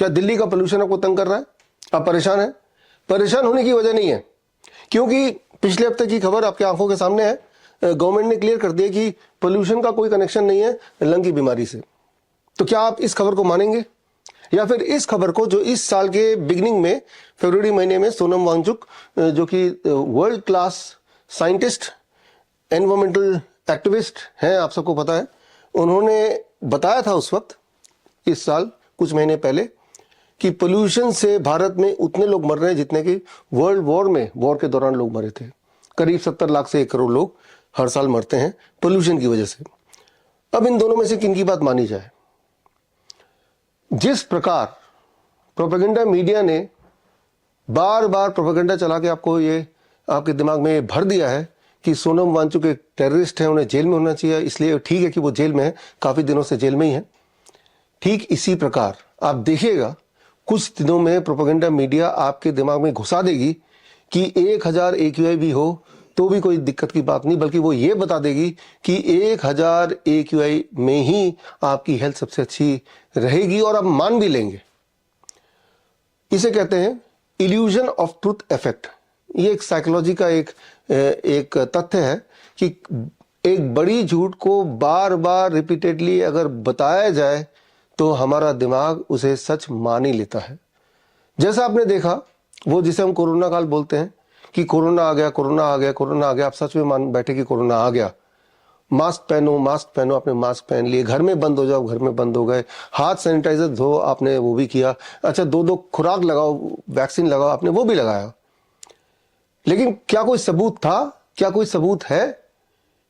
क्या दिल्ली का पोल्यूशन आपको तंग कर रहा है? आप परेशान हैं? परेशान होने की वजह नहीं है, क्योंकि पिछले हफ्ते की खबर आपके आंखों के सामने है। गवर्नमेंट ने क्लियर कर दिया कि पोल्यूशन का कोई कनेक्शन नहीं है लंग की बीमारी से। तो क्या आप इस खबर को मानेंगे, या फिर इस खबर को जो इस साल के बिगिनिंग में फरवरी महीने में सोनम वांगचुक, जो कि world class scientist, environmental activist हैं, आप सबको पता है, उन्होंने बताया था उस वक्त, इस साल कुछ महीने पहले, कि पोल्यूशन से भारत में उतने लोग मर रहे हैं जितने कि वर्ल्ड वॉर के दौरान लोग मरे थे। करीब 70 लाख से 1 करोड़ लोग हर साल मरते हैं पोल्यूशन की वजह से। अब इन दोनों में से किन की बात मानी जाए? जिस प्रकार प्रोपेगेंडा मीडिया ने बार बार प्रोपेगेंडा चला के आपको ये आपके दिमाग में ये भर दिया है कि सोनम वांगचुक एक टेररिस्ट है, उन्हें जेल में होना चाहिए, इसलिए ठीक है कि वो जेल में है, काफी दिनों से जेल में ही है। ठीक इसी प्रकार आप देखिएगा कुछ दिनों में प्रोपेगेंडा मीडिया आपके दिमाग में घुसा देगी कि 1000 AQI भी हो तो भी कोई दिक्कत की बात नहीं, बल्कि वो ये बता देगी कि 1000 AQI में ही आपकी हेल्थ सबसे अच्छी रहेगी, और आप मान भी लेंगे। इसे कहते हैं इल्यूजन ऑफ ट्रुथ इफेक्ट। ये एक साइकोलॉजी का एक तथ्य है कि एक बड़ी झूठ को बार बार रिपीटेडली अगर बताया जाए तो हमारा दिमाग उसे सच मान ही लेता है। जैसा आपने देखा, वो जिसे हम कोरोना काल बोलते हैं कि कोरोना आ गया, कोरोना आ गया, कोरोना आ गया, आप सच में मान बैठे कि कोरोना आ गया। मास्क पहनो, मास्क पहनो, आपने मास्क पहन लिए, घर में बंद हो जाओ, घर में बंद हो गए, हाथ सैनिटाइजर धो, आपने वो भी किया, अच्छा 2-2 खुराक लगाओ, वैक्सीन लगाओ, आपने वो भी लगाया। लेकिन क्या कोई सबूत था, क्या कोई सबूत है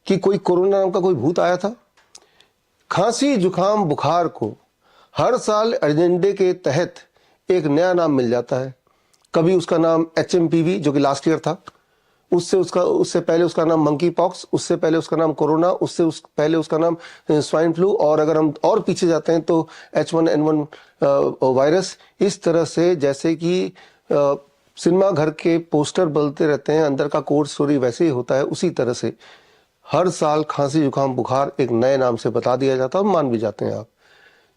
कि कोई कोरोना नाम का कोई भूत आया था? खांसी जुकाम बुखार को हर साल एजेंडे के तहत एक नया नाम मिल जाता है। कभी उसका नाम HMPV जो कि लास्ट ईयर था, उससे पहले उसका नाम मंकी पॉक्स, उससे पहले उसका नाम कोरोना, पहले उसका नाम स्वाइन फ्लू, और अगर हम और पीछे जाते हैं तो H1N1 वायरस। इस तरह से जैसे कि सिनेमा घर के पोस्टर बदलते रहते हैं, अंदर का कोड स्टोरी वैसे ही होता है, उसी तरह से हर साल खांसी जुकाम बुखार एक नए नाम से बता दिया जाता है, मान भी जाते हैं आप,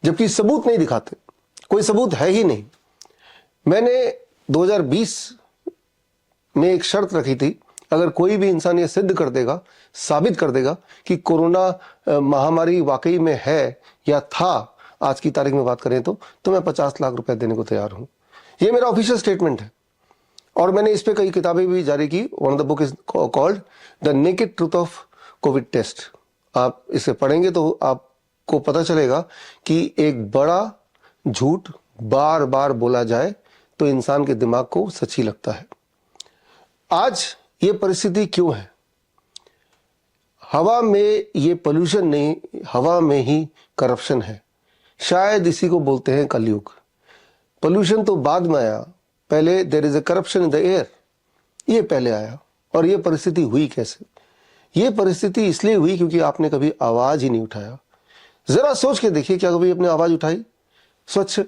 जबकि सबूत नहीं दिखाते, कोई सबूत है ही नहीं। मैंने 2020 में एक शर्त रखी थी, अगर कोई भी इंसान ये सिद्ध कर देगा, साबित कर देगा कि कोरोना महामारी वाकई में है या था, आज की तारीख में बात करें तो मैं 50 लाख रुपए देने को तैयार हूं। ये मेरा ऑफिशियल स्टेटमेंट है, और मैंने इस पे कई किताबें भी जारी की। One of the book is called the naked truth of covid test. आप इसे पढ़ेंगे तो आपको पता चलेगा कि एक बड़ा झूठ बार बार बोला जाए तो इंसान के दिमाग को सच ही लगता है। आज ये परिस्थिति क्यों है? हवा में ये पोल्यूशन नहीं, हवा में ही करप्शन है। शायद इसी को बोलते हैं कलयुग। पोल्यूशन तो बाद में आया, पहले there is a corruption in the air, ये पहले आया। और ये परिस्थिति हुई कैसे? ये परिस्थिति इसलिए हुई क्योंकि आपने कभी आवाज ही नहीं उठाया। जरा सोच के देखिए, क्या कभी आपने आवाज उठाई स्वच्छ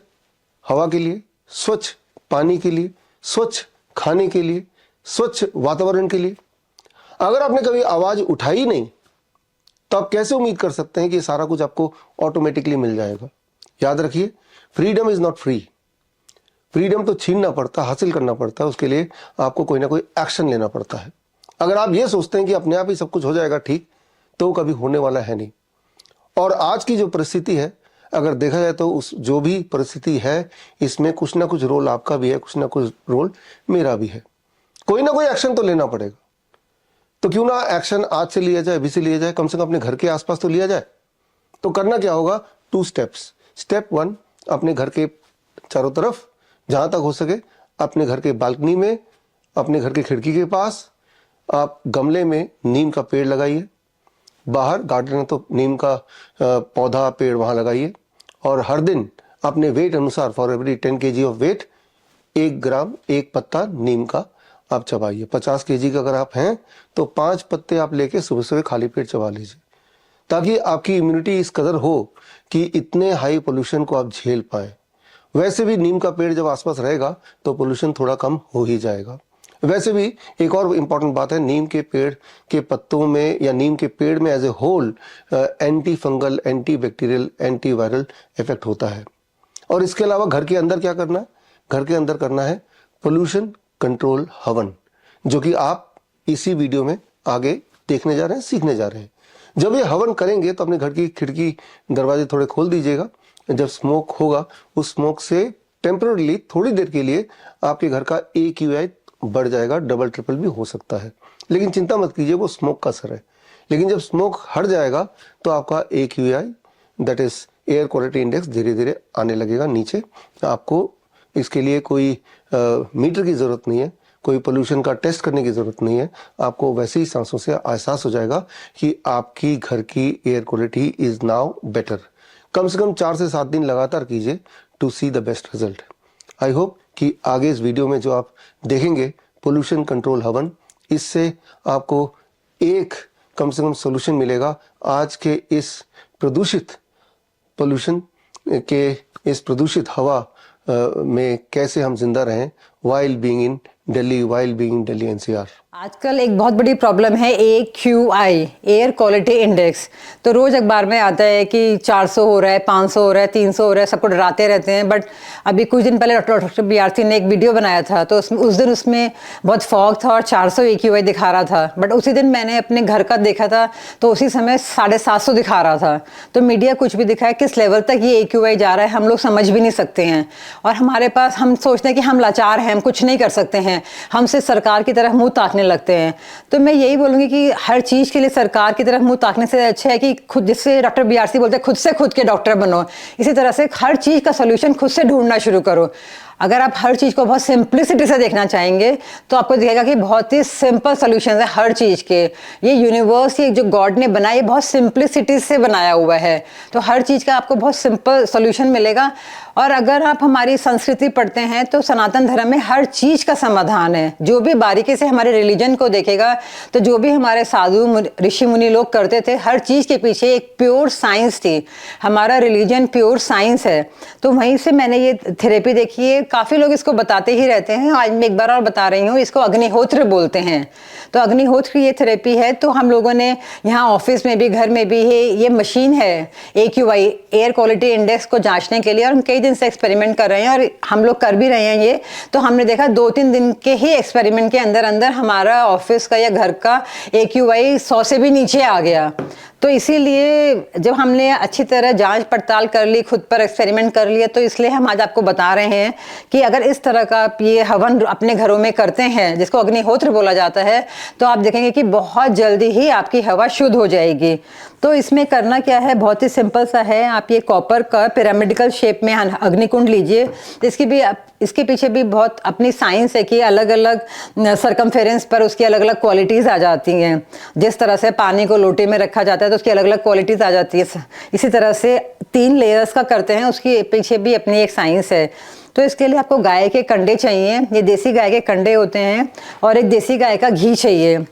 हवा के लिए, स्वच्छ पानी के लिए, स्वच्छ खाने के लिए, स्वच्छ वातावरण के लिए? अगर आपने कभी आवाज उठाई नहीं तो आप कैसे उम्मीद कर सकते हैं कि सारा कुछ आपको ऑटोमेटिकली मिल जाएगा? याद रखिए, freedom is not free. Freedom तो छीनना पड़ता, हासिल करना पड़ता है, उसके लिए आपको कोई ना कोई एक्शन लेना पड़ता है। अगर आप ये सोचते हैं कि अपने आप ही सब कुछ हो जाएगा ठीक, तो कभी होने वाला है नहीं। और आज की जो परिस्थिति है, अगर देखा जाए तो उस जो भी परिस्थिति है, इसमें कुछ ना कुछ रोल आपका भी है, कुछ ना कुछ रोल मेरा भी है। कोई ना कोई एक्शन तो लेना पड़ेगा। तो क्यों ना एक्शन आज से लिया जाए, अभी से लिया जाए, कम से कम अपने घर के आसपास तो लिया जाए। तो करना क्या होगा? 2 स्टेप्स। स्टेप 1, अपने घर के चारों तरफ जहां तक हो सके, अपने घर के बालकनी में, अपने घर के खिड़की के पास आप गमले में नीम का पेड़ लगाइए। बाहर गार्डन है तो नीम का पौधा पेड़ वहां लगाइए। और हर दिन अपने वेट अनुसार, for every 10 kg of weight, 1 gram 1 पत्ता नीम का आप चबाइए। 50 kg का अगर आप हैं तो 5 पत्ते आप लेके सुबह सुबह खाली पेट चबा लीजिए, ताकि आपकी इम्यूनिटी इस कदर हो कि इतने हाई पोल्यूशन को आप झेल पाए। वैसे भी नीम का पेड़ जब आसपास रहेगा तो पोल्यूशन थोड़ा कम हो ही जाएगा। वैसे भी एक और इंपॉर्टेंट बात है, नीम के पेड़ के पत्तों में या नीम के पेड़ में as a whole anti fungal, anti bacterial, anti viral effect होता है। और इसके अलावा घर के अंदर क्या करना है? घर के अंदर करना है पोल्यूशन कंट्रोल हवन, जो कि आप इसी वीडियो में आगे देखने जा रहे हैं, सीखने जा रहे हैं। जब ये हवन करेंगे तो अपने घर की खिड़की दरवाजे थोड़े खोल दीजिएगा। जब स्मोक होगा उस स्मोक से टेम्पररीली थोड़ी देर के लिए आपके घर का AQI बढ़ जाएगा, डबल ट्रिपल भी हो सकता है, लेकिन चिंता मत कीजिए, वो स्मोक का असर है। लेकिन जब स्मोक हट जाएगा तो आपका AQI that is air quality index धीरे धीरे आने लगेगा नीचे। आपको इसके लिए कोई मीटर की ज़रूरत नहीं है, कोई पोल्यूशन का टेस्ट करने की ज़रूरत नहीं है। आपको वैसे ही सांसों से एहसास हो जाएगा कि आपकी घर की air quality is now better. कम से कम 4 से 7 दिन लगातार कीजिए to see the best result. I hope कि आगे इस वीडियो में जो आप देखेंगे पोल्यूशन कंट्रोल हवन, इससे आपको एक कम से कम सोल्यूशन मिलेगा आज के इस प्रदूषित पोल्यूशन के, इस प्रदूषित हवा में कैसे हम जिंदा रहें while being in Delhi NCR। आजकल एक बहुत बड़ी प्रॉब्लम है AQI, एयर क्वालिटी इंडेक्स। तो रोज अखबार में आता है कि 400 हो रहा है, 500 हो रहा है, 300 हो रहा है, सबको डराते रहते हैं। बट अभी कुछ दिन पहले डॉक्टर BRC ने एक वीडियो बनाया था, तो उस दिन उसमें बहुत फॉग था और 400 AQI दिखा रहा था। बट उसी दिन मैंने अपने घर का देखा था तो उसी समय 750 दिखा रहा था। तो मीडिया कुछ भी दिखाए, किस लेवल तक ये AQI जा रहा है हम लोग समझ भी नहीं सकते हैं। और हमारे पास, हम सोचते हैं कि हम लाचार हैं, हम कुछ नहीं कर सकते हैं, हम सिर्फ सरकार की तरफ मुंह ताकने लगते हैं। तो मैं यही बोलूंगी कि हर चीज के लिए सरकार की तरफ मुंह ताकने से अच्छा है कि खुद, जिससे डॉक्टर BRC बोलते हैं खुद से खुद के डॉक्टर बनो, इसी तरह से हर चीज का सोल्यूशन खुद से ढूंढना शुरू करो। अगर आप हर चीज़ को बहुत सिंप्लिसिटी से देखना चाहेंगे तो आपको दिखेगा कि बहुत ही सिंपल सॉल्यूशंस है हर चीज़ के। ये यूनिवर्स, ये जो गॉड ने बनाया, ये बहुत सिंप्लिसिटी से बनाया हुआ है, तो हर चीज़ का आपको बहुत सिंपल सॉल्यूशन मिलेगा। और अगर आप हमारी संस्कृति पढ़ते हैं तो सनातन धर्म में हर चीज़ का समाधान है। जो भी बारीकी से हमारे रिलीजन को देखेगा तो जो भी हमारे साधु ऋषि मुनि लोग करते थे, हर चीज़ के पीछे एक प्योर साइंस थी। हमारा रिलीजन प्योर साइंस है। तो वहीं से मैंने ये थेरेपी देखी है। काफ़ी लोग इसको बताते ही रहते हैं, आज मैं एक बार और बता रही हूँ, इसको अग्निहोत्र बोलते हैं। तो अग्निहोत्र ये थेरेपी है। तो हम लोगों ने यहाँ ऑफिस में भी, घर में भी ये मशीन है AQI, एयर क्वालिटी इंडेक्स को जांचने के लिए, और हम कई दिन से एक्सपेरिमेंट कर रहे हैं और हम लोग कर भी रहे हैं ये। तो हमने देखा 2-3 दिन के ही एक्सपेरिमेंट के अंदर अंदर हमारा ऑफिस का या घर का AQI 100 से भी नीचे आ गया। तो इसीलिए जब हमने अच्छी तरह जांच पड़ताल कर ली, खुद पर एक्सपेरिमेंट कर लिया, तो इसलिए हम आज आपको बता रहे हैं कि अगर इस तरह का आप ये हवन अपने घरों में करते हैं, जिसको अग्निहोत्र बोला जाता है, तो आप देखेंगे कि बहुत जल्दी ही आपकी हवा शुद्ध हो जाएगी। तो इसमें करना क्या है, बहुत ही सिंपल सा है। आप ये कॉपर का पिरामिडिकल शेप में अग्निकुंड लीजिए। इसके पीछे भी बहुत अपनी साइंस है कि अलग अलग सरकमफेरेंस पर उसकी अलग अलग क्वालिटीज़ आ जाती हैं। जिस तरह से पानी को लोटे में रखा जाता है तो उसकी अलग अलग क्वालिटीज़ आ जाती है, इसी तरह से 3 लेयर्स का करते हैं, उसकी पीछे भी अपनी एक साइंस है। तो इसके लिए आपको गाय के कंडे चाहिए, ये देसी गाय के कंडे होते हैं, और एक देसी गाय का घी चाहिए।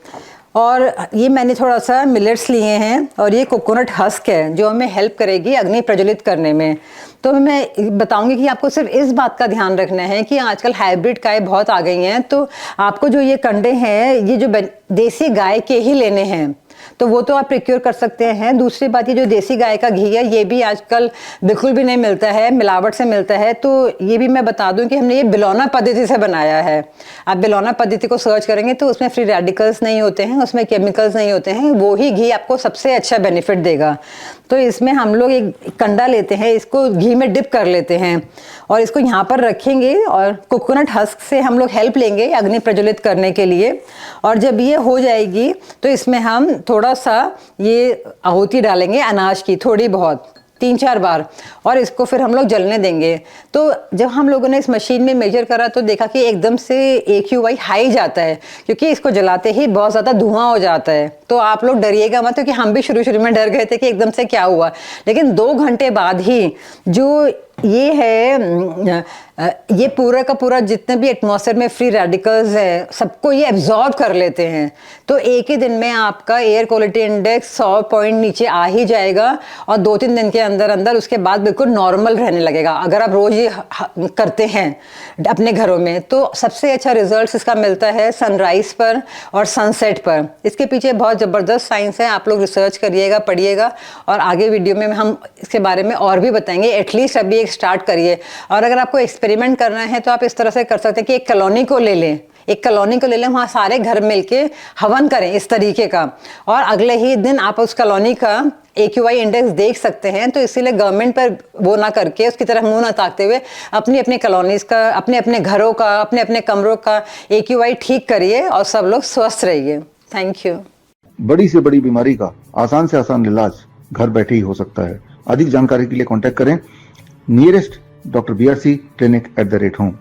और ये मैंने थोड़ा सा मिलेट्स लिए हैं, और ये कोकोनट हस्क है जो हमें हेल्प करेगी अग्नि प्रज्वलित करने में। तो मैं बताऊंगी कि आपको सिर्फ इस बात का ध्यान रखना है कि आजकल हाइब्रिड गाय बहुत आ गई हैं, तो आपको जो ये कंडे हैं, ये जो देसी गाय के ही लेने हैं, तो वो तो आप प्रिक्योर कर सकते हैं। दूसरी बात, ये जो देसी गाय का घी है, ये भी आजकल बिल्कुल भी नहीं मिलता है, मिलावट से मिलता है। तो ये भी मैं बता दूं कि हमने ये बिलौना पद्धति से बनाया है। आप बिलौना पद्धति को सर्च करेंगे तो उसमें फ्री रेडिकल्स नहीं होते हैं, उसमें केमिकल्स नहीं होते हैं, वो ही घी आपको सबसे अच्छा बेनिफिट देगा। तो इसमें हम लोग एक कंडा लेते हैं, इसको घी में डिप कर लेते हैं और इसको यहाँ पर रखेंगे, और कोकोनट हस्क से हम लोग हेल्प लेंगे अग्नि प्रज्वलित करने के लिए। और जब ये हो जाएगी तो इसमें हम थोड़ा सा ये आहुति डालेंगे अनाज की, थोड़ी बहुत, 3-4 बार, और इसको फिर हम लोग जलने देंगे। तो जब हम लोगों ने इस मशीन में मेजर करा तो देखा कि एकदम से AQI हाई जाता है, क्योंकि इसको जलाते ही बहुत ज़्यादा धुआं हो जाता है। तो आप लोग डरिएगा मत, क्योंकि हम भी शुरू में डर गए थे कि एकदम से क्या हुआ। लेकिन 2 घंटे बाद ही जो ये है, ये पूरा का पूरा जितने भी एटमॉस्फेयर में फ्री रेडिकल्स है, सबको ये एब्जॉर्ब कर लेते हैं। तो एक ही दिन में आपका एयर क्वालिटी इंडेक्स 100 पॉइंट नीचे आ ही जाएगा, और 2-3 दिन के अंदर अंदर उसके बाद बिल्कुल नॉर्मल रहने लगेगा। अगर आप रोज ये करते हैं अपने घरों में, तो सबसे अच्छा रिजल्ट इसका मिलता है सनराइज पर और सनसेट पर। इसके पीछे बहुत ज़बरदस्त साइंस है, आप लोग रिसर्च करिएगा, पढ़िएगा, और आगे वीडियो में हम इसके बारे में और भी बताएंगे। एटलीस्ट अभी एक स्टार्ट करिए। और अगर आपको एक्सपेरिमेंट करना है तो आप इस तरह से कर सकते हैं कि एक कॉलोनी को ले लें, वहाँ सारे घर मिलके हवन करें इस तरीके का, और अगले ही दिन आप उस कॉलोनी का AQI इंडेक्स देख सकते हैं। तो इसीलिए गवर्नमेंट पर वो ना करके, उसकी तरफ मुंह ना ताकते हुए, अपनी अपनी कॉलोनीज का, अपने अपने घरों का, अपने अपने कमरों का AQI ठीक करिए और सब लोग स्वस्थ रहिए। Thank you. बड़ी से बड़ी बीमारी का आसान से आसान इलाज घर बैठे ही हो सकता है। अधिक जानकारी के लिए कांटेक्ट करें nearest Dr. BRC Clinic @home।